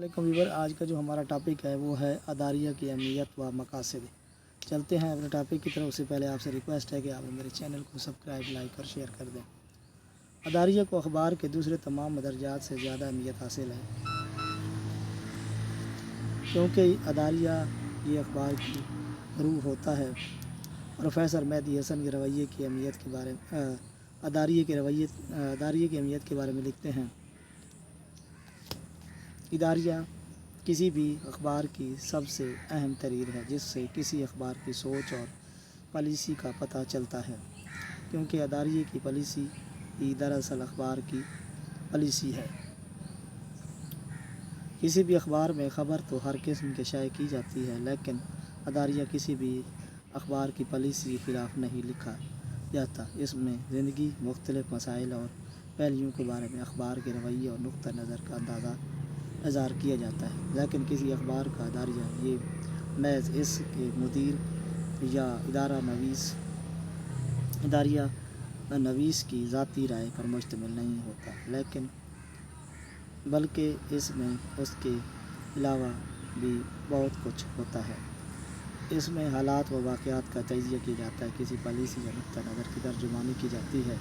वालेकुम व्यूवर। आज का जो हमारा टॉपिक है वो है अदारिया की अहमियत व मकासद। चलते हैं अपने टॉपिक की तरफ। उससे पहले आपसे रिक्वेस्ट है कि आप मेरे चैनल को सब्सक्राइब, लाइक और शेयर कर दें। अदारिया को अखबार के दूसरे तमाम मदरजात से ज़्यादा अहमियत हासिल है, क्योंकि अदारिया ये अखबार की रूह होता है। प्रोफेसर मेहदी हसन के रवैये की अहमियत के बारे में अदारिया की अहमियत के बारे में लिखते हैं। इदारिया किसी भी अखबार की सबसे अहम तहरीर है, जिससे किसी अखबार की सोच और पॉलिसी का पता चलता है, क्योंकि अदारिया की पॉलिसी ही दरअसल अखबार की पॉलिसी है। किसी भी अखबार में ख़बर तो हर किस्म के शाये की जाती है, लेकिन अदारिया किसी भी अखबार की पॉलिसी के ख़िलाफ़ नहीं लिखा जाता। इसमें ज़िंदगी, मुख्तलिफ़ मसाइल और पहलुओं के बारे में अखबार के रवैये और नुक्ता नज़र का इज़हार किया जाता है, लेकिन किसी अखबार का अदारिया ये महज इसके मुदीर या इदारिया नवीस की ज़ाती राय पर मुश्तमिल नहीं होता, लेकिन बल्कि इसमें उसके अलावा भी बहुत कुछ होता है। इसमें हालात व वाक़यात का तजिया किया जाता है, किसी पॉलिसी या नुक्ता नज़र की तर्जुमानी की जाती है,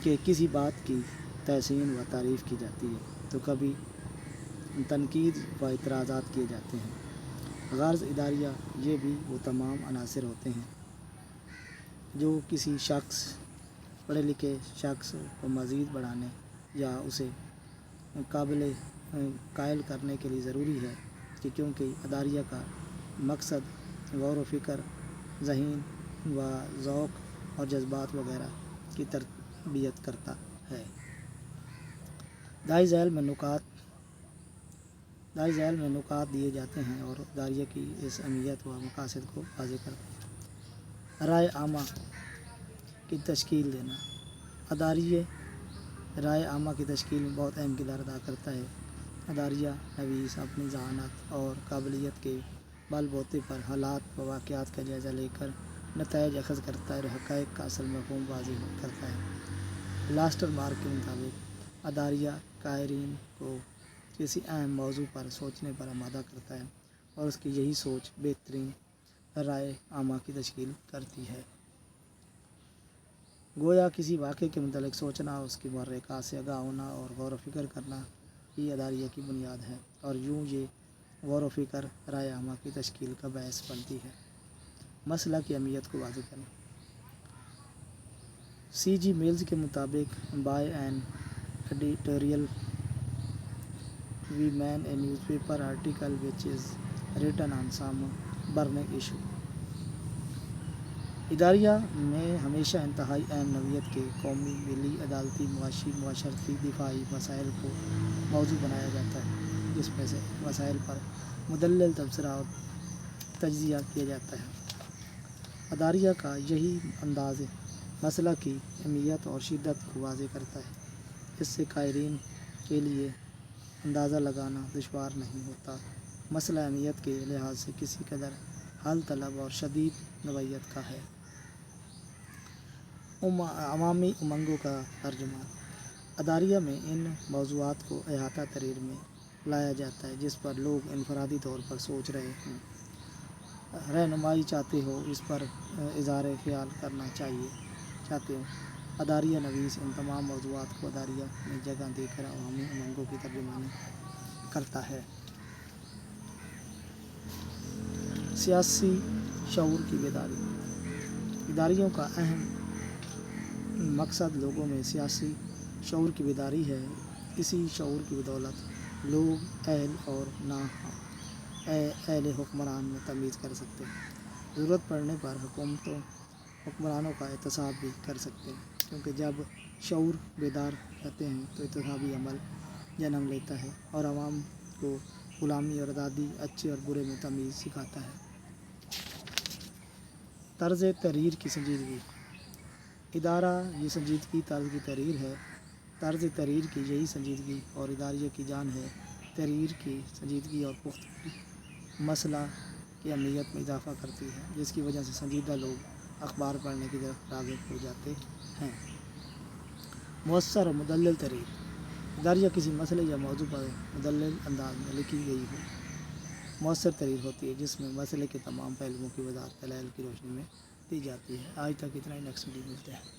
कि किसी बात की तहसीन व तारीफ़ की जाती है, तो कभी तनकीद व इतराज़ात किए जाते हैं। गर्ज़ इदारिया ये भी वो तमाम अनासिर होते हैं जो किसी पढ़े लिखे शख्स को मज़ीद बढ़ाने या उसे कायल करने के लिए ज़रूरी है, कि क्योंकि अदारिया का मकसद गौर व फ़िक्र, ज़हीन व ज़ौक़ और जज्बात वगैरह की तरबियत करता है। दाई झैल में नुकात दिए जाते हैं और अदारिया की इस अहमियत व मकासद को वाज़ेह करते हैं। राय आमा की तश्कील देना। अदारिया राय आमा की तश्कील में बहुत अहम किरदार अदा करता है। अदारिया नवीस अपनी ज़हानत और काबिलियत के बलबूते पर हालात व वाक़यात का जायज़ा लेकर नताइज अख़ज़ करता है और हक़ाइक़ का असल मफ़हूम वाज़ेह करता है। लास्टर मार्क के मुताबिक अदारिया क़ारीन को किसी अहम मौज़ू पर सोचने पर आमादा करता है और उसकी यही सोच बेहतरीन राय आमा की तश्कील करती है। गोया किसी वाक़े के मुतल्लिक़ सोचना, उसकी महर्रिकात से आगाह होना और गौर व फ़िक्र करना ही अदारिया की बुनियाद है, और यूँ ये गौर व फ़िक्र राय आमा की तश्कील का बायस बनती है। मसला की अहमियत को वाज़ेह करना। C.G. मिल्स के मुताबिक, by an editorial we man a newspaper article which is written on some burning issue। इदारिया में हमेशा इंतहाई अहम नौइयत के कौमी, मिली, अदालती, मुआशरती, दिफाई मसाइल को मौजू बनाया जाता है, जिसमें से मसाइल पर मुदल्लल तबसरा और तज्ज़िया किया जाता है। अदारिया का यही अंदाज़ मसला की अहमियत और शिद्दत को वाज़ेह करता है। इससे क़ारीन के लिए अंदाज़ा लगाना दुश्वार नहीं होता। मसला अहमियत के लिहाज से किसी कदर हल तलब और शदीद नौइयत का है। अवामी उमंगों का तर्जुमा। अदारिया में इन मौज़ूआत को अहाता तहरीर में लाया जाता है जिस पर लोग इनफरादी तौर पर सोच रहे हों, रहनुमाई चाहते हो, इस पर इज़हार ख़याल करना चाहते हो। अदारिया नवीस इन तमाम मौज़ूआत को अदारिया में जगह देकर अवामी उमंगों की तर्जुमानी करता है। सियासी शऊर की बेदारी। इदारियों का अहम मकसद लोगों में सियासी शऊर की बेदारी है। इसी शऊर की बदौलत लोग अहल और नाअहल हुक्मरान में तमीज़ कर सकते हैं। ज़रूरत पड़ने पर हुक्मरानों का एहतसाब भी कर सकते हैं, क्योंकि जब शऊर बेदार रहते हैं तो एहतसाबी अमल जन्म लेता है और आवाम को ग़ुलामी और आज़ादी, अच्छे और बुरे में तमीज़ सिखाता है। तर्ज़ तहरीर की संजीदगी। इदारा ये संजीदगी तर्ज़ की तहरीर है। तर्ज़ तहरीर की यही संजीदगी और इदारिया की जान है। तहरीर की संजीदगी और पुख्तगी मसला की अहमियत में इजाफ़ा करती है, जिसकी वजह से संजीदा लोग अखबार पढ़ने की तरफ राग़िब हो जाते हैं। मुअस्सर और मुदल्लल तहरीर। اداریہ کسی مسئلے یا موضوع پر مدلل انداز میں لکھی گئی ہو، مؤثر تحریر ہوتی ہے جس میں مسئلے کے تمام پہلوؤں کی وضاحت دلائل کی روشنی میں دی جاتی ہے۔ آج تک اتنا ہی، نیکسٹ ویڈیو ملتے ہیں۔